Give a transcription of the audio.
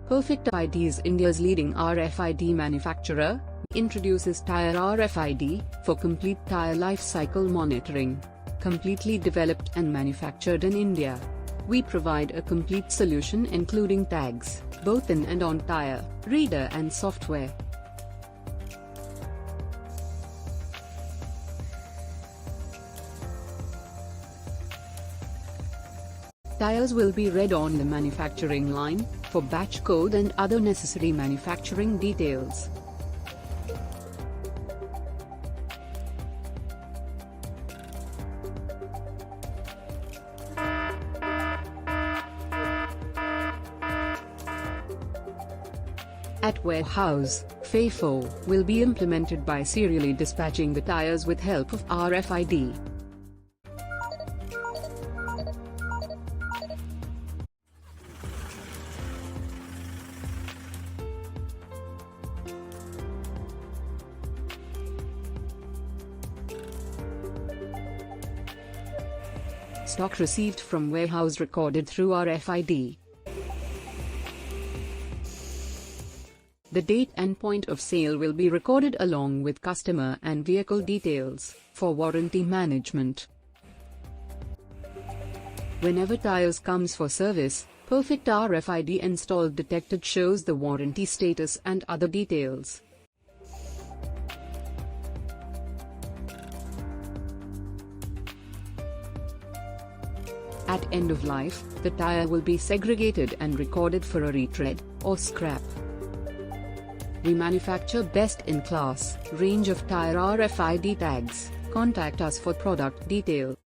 PerfectID is India's leading RFID manufacturer, introduces Tire RFID for complete tire lifecycle monitoring. Completely developed and manufactured in India. We provide a complete solution including tags, both in and on tire, reader and software. Tires will be read on the manufacturing line, for batch code and other necessary manufacturing details. At warehouse, FIFO will be implemented by serially dispatching the tires with help of RFID. Stock received from warehouse recorded through RFID. The date and point of sale will be recorded along with customer and vehicle details, for warranty management. Whenever tires comes for service, Perfect RFID installed detected shows the warranty status and other details. At end of life, the tire will be segregated and recorded for a retread, or scrap. We manufacture best-in-class range of tire RFID tags. Contact us for product detail.